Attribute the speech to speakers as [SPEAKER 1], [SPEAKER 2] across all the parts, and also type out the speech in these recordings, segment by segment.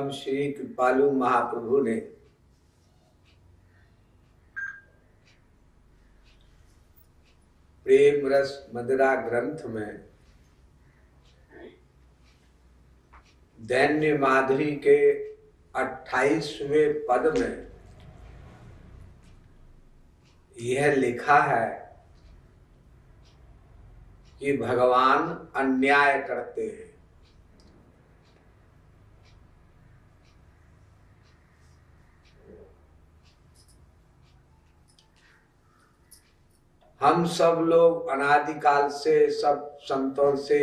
[SPEAKER 1] परम श्री कृपालु महाप्रभु ने प्रेम रस मदिरा ग्रंथ में दैन्य माधुरी के 28वें पद में यह लिखा है कि भगवान अन्याय करते हैं। हम सब लोग अनादिकाल से सब संतों से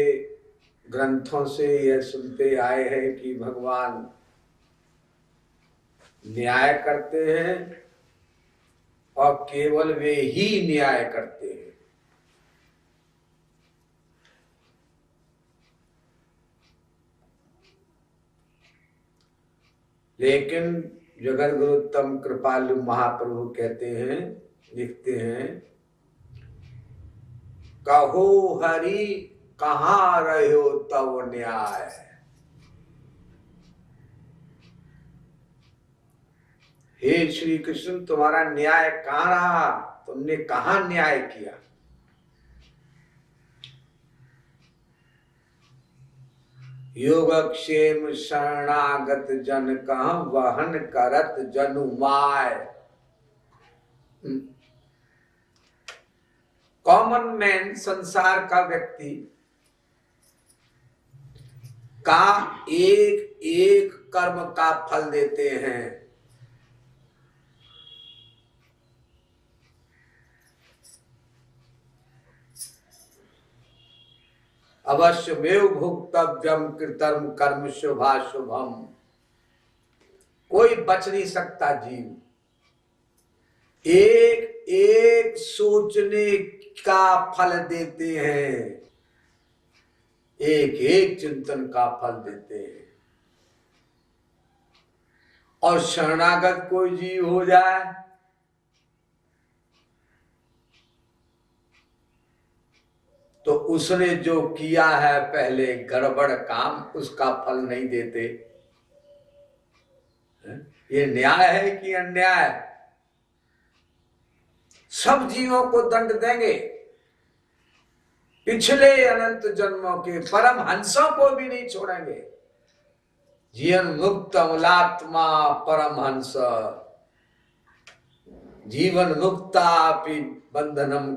[SPEAKER 1] ग्रंथों से यह सुनते आए हैं कि भगवान न्याय करते हैं और केवल वे ही न्याय करते हैं। लेकिन जगत गुरुत्तम कृपालु महाप्रभु कहते हैं, लिखते हैं, कहो हरि कहाँ रहो तव न्याय। हे श्री कृष्ण, तुम्हारा न्याय कहाँ रहा? तुमने कहाँ न्याय किया? योगक्षेम शरणागत जन कहाँ वहन करत जनुमाय। कॉमन मैन, संसार का व्यक्ति का एक एक कर्म का फल देते हैं। अवश्यमेव भुक्तव्यम कृतर्म कर्म शुभाशुभम। कोई बच नहीं सकता जीव। एक एक सोचने का फल देते हैं, एक एक चिंतन का फल देते हैं। और शरणागत कोई जीव हो जाए तो उसने जो किया है पहले गड़बड़ काम, उसका फल नहीं देते। ये न्याय है कि अन्याय? सब जीवों को दंड देंगे, पिछले अनंत जन्मों के परम हंसों को भी नहीं छोड़ेंगे। जीवन मुक्त अमलात्मा परम हंस, जीवन मुक्तापि बंधनम।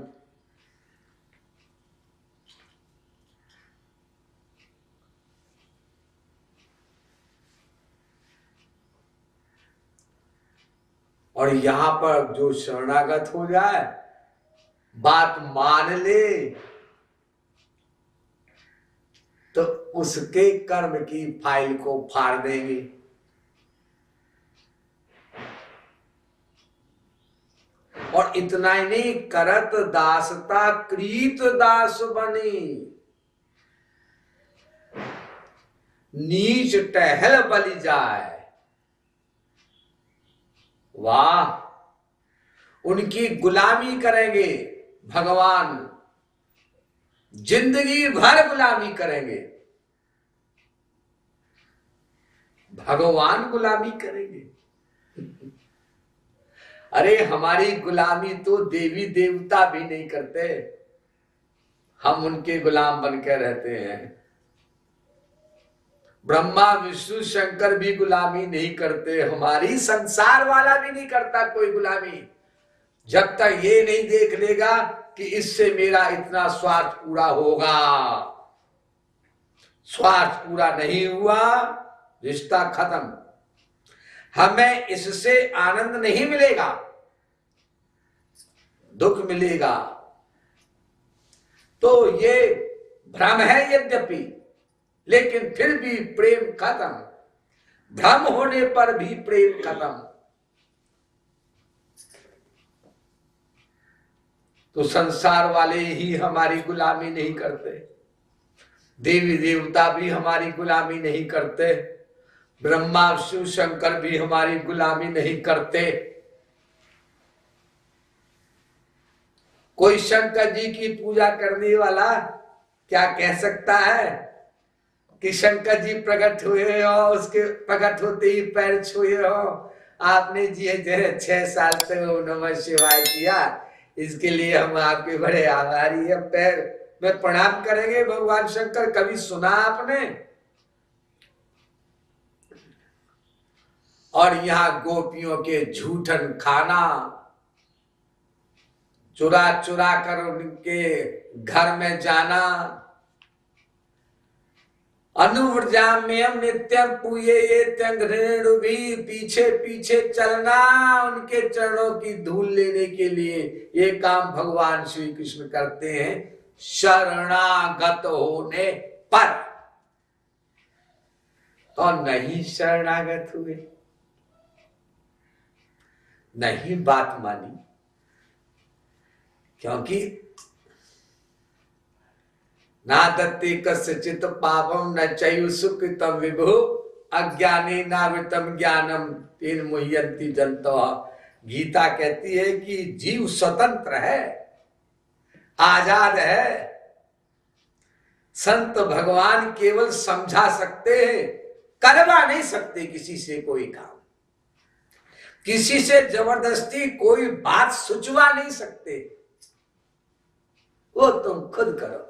[SPEAKER 1] और यहां पर जो शरणागत हो जाए, बात मान ले, तो उसके कर्म की फाइल को फाड़ देंगे। और इतना ही नहीं, करत दासता कृत दास बनी, नीच टहल बलि जाए। वाह, उनकी गुलामी करेंगे भगवान, जिंदगी भर गुलामी करेंगे। भगवान गुलामी करेंगे? अरे हमारी गुलामी तो देवी देवता भी नहीं करते, हम उनके गुलाम बनकर रहते हैं। ब्रह्मा विष्णु शंकर भी गुलामी नहीं करते, हमारी संसार वाला भी नहीं करता कोई गुलामी, जब तक ये नहीं देख लेगा कि इससे मेरा इतना स्वार्थ पूरा होगा। स्वार्थ पूरा नहीं हुआ, रिश्ता खत्म। हमें इससे आनंद नहीं मिलेगा, दुख मिलेगा। तो ये भ्रम है यद्यपि, लेकिन फिर भी प्रेम खत्म। भ्रम होने पर भी प्रेम खत्म। तो संसार वाले ही हमारी गुलामी नहीं करते, देवी देवता भी हमारी गुलामी नहीं करते, ब्रह्मा शिव शंकर भी हमारी गुलामी नहीं करते। कोई शंकर जी की पूजा करने वाला क्या कह सकता है कि शंकर जी प्रकट हुए और उसके प्रकट होते ही पैर छुए हो। आपने जी 6 साल से ओम नमः शिवाय किया, इसके लिए हम आपके बड़े आभारी हैं। पैर में प्रणाम करेंगे भगवान शंकर। कभी सुना आपने? और यहाँ गोपियों के झूठन खाना, चुरा चुरा कर उनके घर में जाना, अनुव्रजाम्यम नित्यम पूये त्यंग्रेणु भी, पीछे पीछे चलना उनके चरणों की धूल लेने के लिए, ये काम भगवान श्री कृष्ण करते हैं शरणागत होने पर। और नहीं शरणागत हुए, नहीं बात मानी, क्योंकि ना दत्ते कस्यचित् पापम न चयु सुकृतम विभु अज्ञानी नावृतम ज्ञानम तेन मुह्यन्ति जन्तवः। गीता कहती है कि जीव स्वतंत्र है, आजाद है। संत भगवान केवल समझा सकते हैं, करवा नहीं सकते किसी से कोई काम, किसी से जबरदस्ती कोई बात सुचवा नहीं सकते, वो तुम खुद करो।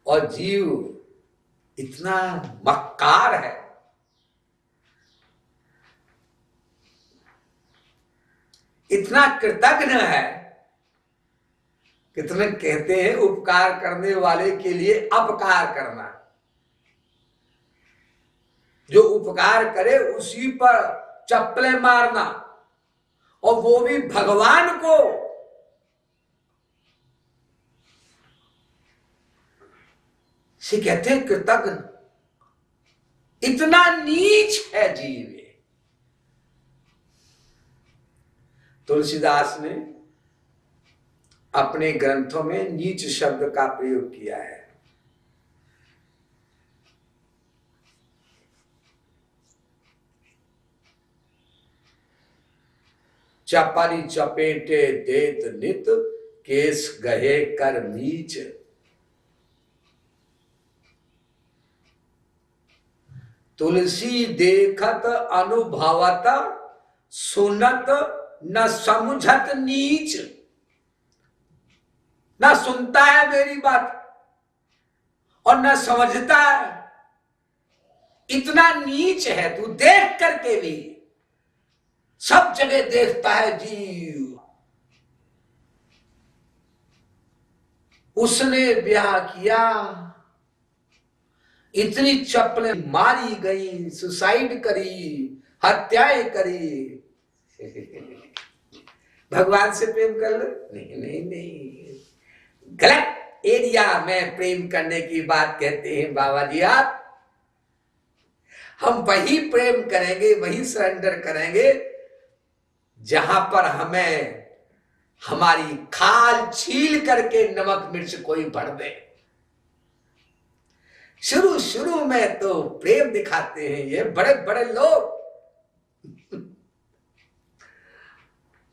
[SPEAKER 1] और जीव इतना मक्कार है, इतना कृतज्ञ है, कितने कहते हैं उपकार करने वाले के लिए अपकार करना। जो उपकार करे उसी पर चप्पलें मारना, और वो भी भगवान को। से कहते हैं कृतज्ञ। इतना नीच है जीव। तुलसीदास ने अपने ग्रंथों में नीच शब्द का प्रयोग किया है। चपली चपेटे देत नित केस गहे कर नीच। तुलसी देखत अनुभवत सुनत न समझत नीच। न सुनता है मेरी बात और न समझता है, इतना नीच है तू। देख करके भी सब जगह देखता है जीव। उसने ब्याह किया, इतनी चप्पलें मारी गई, सुसाइड करी, हत्याएं करी। भगवान से प्रेम कर लो? नहीं नहीं नहीं, गलत एरिया में प्रेम करने की बात कहते हैं बाबा जी आप। हम वही प्रेम करेंगे, वही सरेंडर करेंगे जहां पर हमें हमारी खाल छील करके नमक मिर्च कोई भर दे। शुरू शुरू में तो प्रेम दिखाते हैं ये बड़े बड़े लोग,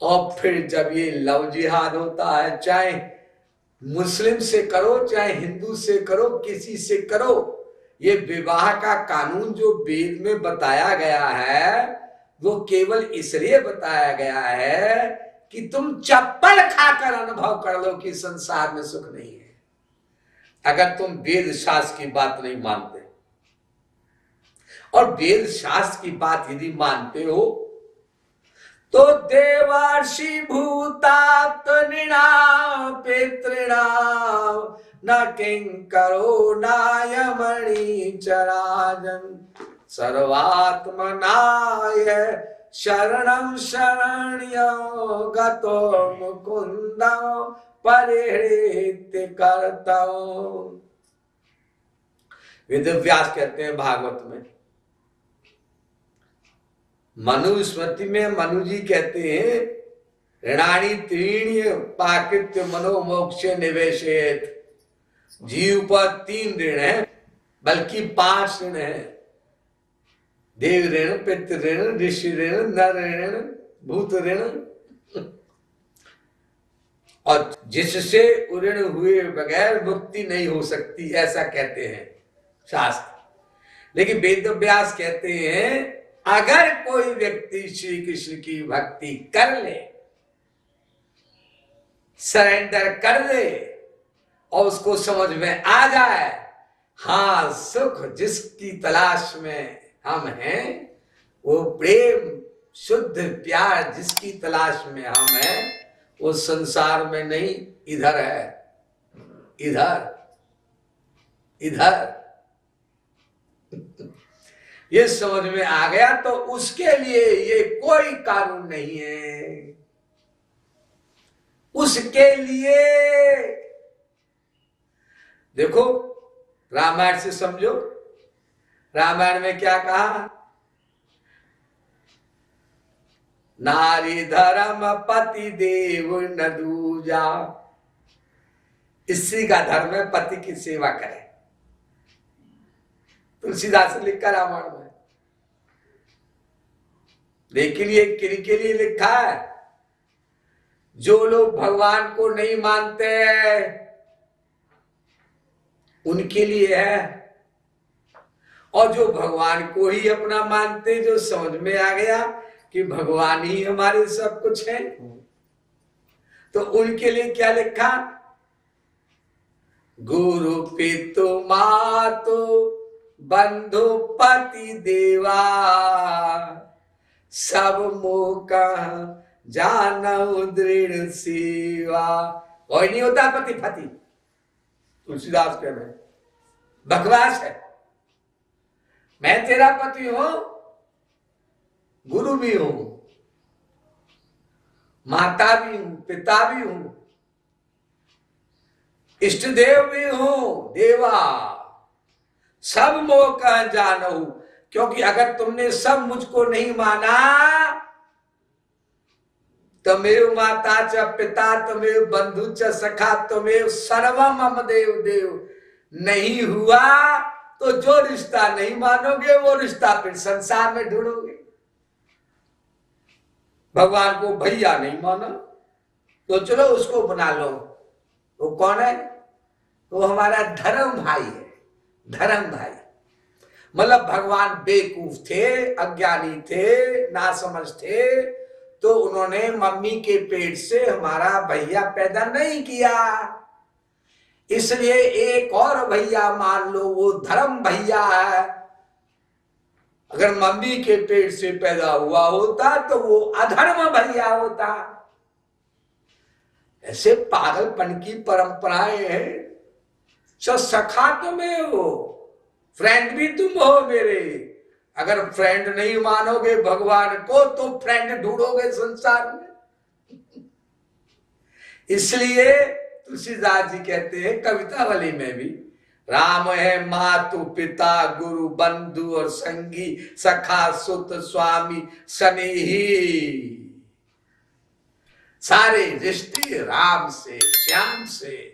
[SPEAKER 1] और फिर जब ये लव जिहाद होता है, चाहे मुस्लिम से करो चाहे हिंदू से करो, किसी से करो, ये विवाह का कानून जो वेद में बताया गया है वो केवल इसलिए बताया गया है कि तुम चप्पल खाकर अनुभव कर लो कि संसार में सुख नहीं है। अगर तुम वेद शास्त्र की बात नहीं मानते, और वेद शास्त्र की बात यदि मानते हो तो देवर्षि भूतात नृणां पितॄणां न किंकरो नायमणि चराजन सर्वात्मनाय शरणं शरण्यो गतो मुकुंदं परिहृत्य कर्तव्यो। वेद व्यास कहते हैं भागवत में, मनुस्मृति में मनु जी कहते हैं ऋणानि त्रीणि पाकृत्य मनोमोक्षे निवेशेत। जीव पर 3 ऋण है, बल्कि 5 ऋण है। देव ऋण, पितृ ऋण, ऋषि ऋण, नर ऋण, भूत ऋण। और जिससे ऋण हुए बगैर मुक्ति नहीं हो सकती, ऐसा कहते हैं। शास्त्र। लेकिन वेद व्यास कहते हैं अगर कोई व्यक्ति श्री कृष्ण की भक्ति कर ले, सरेंडर कर दे और उसको समझ में आ जाए, हाँ सुख जिसकी तलाश में हम हैं, वो प्रेम शुद्ध प्यार जिसकी तलाश में हम हैं, वो संसार में नहीं इधर है, इधर इधर। ये समझ में आ गया तो उसके लिए ये कोई कानून नहीं है, उसके लिए देखो रामायण से समझो। रामायण में क्या कहा? नारी धर्म पति देव न दूजा। स्त्री का धर्म है पति की सेवा करे, तुलसीदास ने लिखा रामायण में। लेकिन ये किनके लिए लिखा है? जो लोग भगवान को नहीं मानते हैं उनके लिए है, और जो भगवान को ही अपना मानते, जो समझ में आ गया कि भगवान ही हमारे सब कुछ है, तो उनके लिए क्या लिखा? गुरु पितु मातु बंधु पति देवा, सब मोह जानऊ दृढ़ सेवा। कोई नहीं होता पति पति, तुलसीदास कह रहे, बकवास है। मैं तेरा पति हूं, गुरु भी हूं, माता भी हूं, पिता भी हूं, इष्ट देव भी हूं, देवा सब मोह कह जानऊ। क्योंकि अगर तुमने सब मुझको नहीं माना तमेव माता च पिता तमेव बंधु च सखा तमेव सर्वम मम देव देव नहीं हुआ, तो जो रिश्ता नहीं मानोगे वो रिश्ता फिर संसार में ढूंढोगे। भगवान को भैया नहीं माना तो चलो उसको बना लो। वो कौन है? वो हमारा धर्म भाई है, धर्म भाई। मतलब भगवान बेवकूफ थे, अज्ञानी थे, नासमझ थे, तो उन्होंने मम्मी के पेट से हमारा भैया पैदा नहीं किया, इसलिए एक और भैया मान लो, वो धर्म भैया है। अगर मम्मी के पेट से पैदा हुआ होता तो वो अधर्म भैया होता। ऐसे पागलपन की परंपराएं हैं। सखा तुम्हें हो, फ्रेंड भी तुम हो मेरे। अगर फ्रेंड नहीं मानोगे भगवान को तो फ्रेंड ढूंढोगे संसार में। इसलिए तुलसीदास जी कहते हैं कवितावली में भी, राम है मातु पिता गुरु बंधु और संगी सखा सुत स्वामी स्नेही। सारे रिश्ते राम से, श्याम से,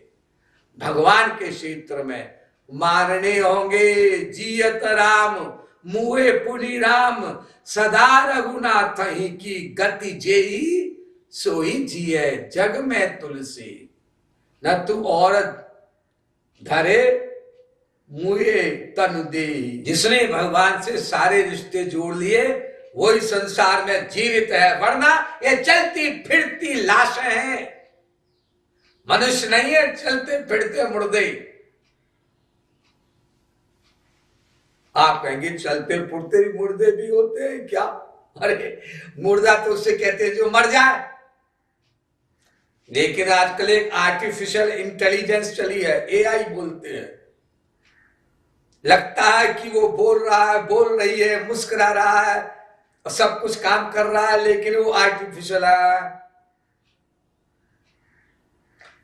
[SPEAKER 1] भगवान के क्षेत्र में मारने होंगे। जियत राम मुहे पुनि राम, सदा रघुनाथ ही की गति जेई, सोई जिये जग में तुलसी। न तू औरत धरे मुहे तनु दे। जिसने भगवान से सारे रिश्ते जोड़ लिए वही संसार में जीवित है, वरना ये चलती फिरती लाशें हैं, मनुष्य नहीं है, चलते फिरते मुर्दे। आप कहेंगे चलते फुरते मुर्दे भी होते हैं क्या? अरे मुर्दा तो उससे कहते हैं जो मर जाए। लेकिन आजकल एक आर्टिफिशियल इंटेलिजेंस चली है, एआई बोलते हैं। लगता है कि वो बोल रहा है, बोल रही है, मुस्कुरा रहा है और सब कुछ काम कर रहा है, लेकिन वो आर्टिफिशियल है।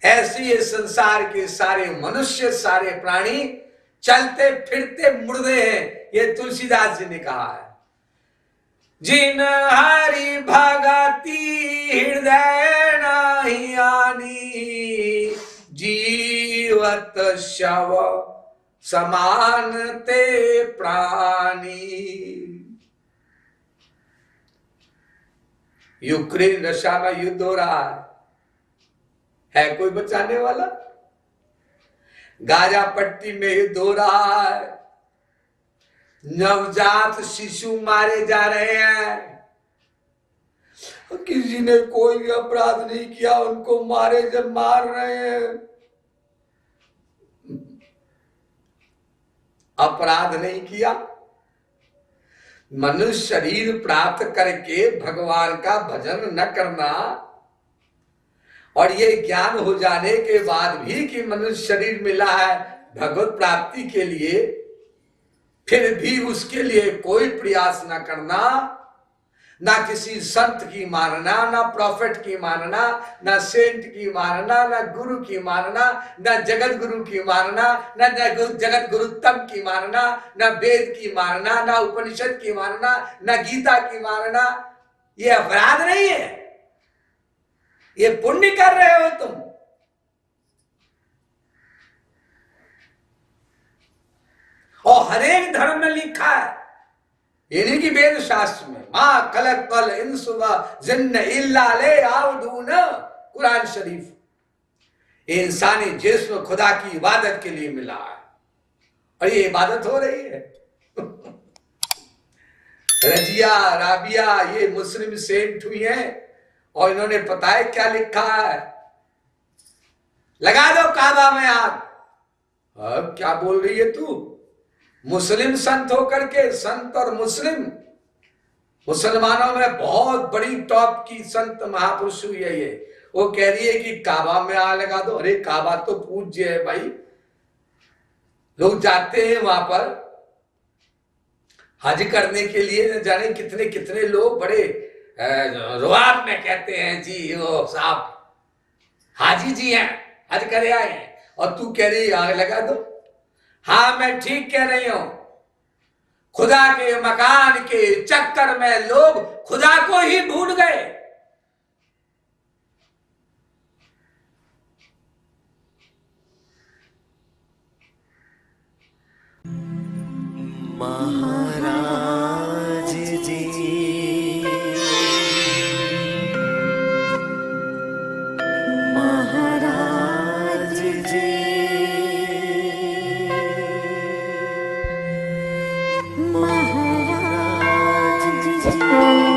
[SPEAKER 1] ऐसे ये संसार के सारे मनुष्य, सारे प्राणी चलते फिरते मुर्दे हैं। ये तुलसीदास जी ने कहा है। जिन हरि भगति हृदय नहीं आनी, जीवत शव समान ते प्राणी। यूक्रेन रशिया में युद्ध हो रहा है कोई बचाने वाला? गाजा पट्टी में युद्ध हो रहा है, नवजात शिशु मारे जा रहे हैं। किसी ने कोई भी अपराध नहीं किया, उनको मार रहे हैं। अपराध नहीं किया, मनुष्य शरीर प्राप्त करके भगवान का भजन न करना, और ये ज्ञान हो जाने के बाद भी कि मनुष्य शरीर मिला है भगवत प्राप्ति के लिए, फिर भी उसके लिए कोई प्रयास न करना, ना किसी संत की मानना, ना प्रॉफिट की मानना, ना सेंट की मानना, ना गुरु की मानना, ना जगत गुरु की मानना, ना जगत गुरुत्तम की मानना, ना वेद की मानना, ना उपनिषद की मानना, ना गीता की मानना। ये अपराध नहीं है, ये पुण्य कर रहे हो तुम। और हर एक धर्म में लिखा है, यानी कि वेद शास्त्र में, मां खलक कल इंसुवा जिन्न इल्ला ले आउदून, कुरान शरीफ। इंसानी जिस्म खुदा की इबादत के लिए मिला है, और ये इबादत हो रही है। रजिया राबिया ये मुस्लिम सेंट हुई हैं, और इन्होंने पता है क्या लिखा है, लगा दो काबा में आग। अब क्या बोल रही है तू? मुस्लिम संत होकर के, संत और मुस्लिम, मुसलमानों में बहुत बड़ी टॉप की संत महापुरुष हुई है ये। वो कह रही है कि काबा में आग लगा दो। अरे काबा तो पूज्य है भाई, लोग जाते हैं वहां पर हज करने के लिए, न जाने कितने कितने लोग बड़े रुआब में कहते हैं जी वो साहब हाजी जी हैं, हज करे आए हैं, और तू कह रही आग लगा दो। हाँ मैं ठीक कह रही हूं, खुदा के मकान के चक्कर में लोग खुदा को ही भूल गए।
[SPEAKER 2] महाराज जी महाराज जी महाराज जी।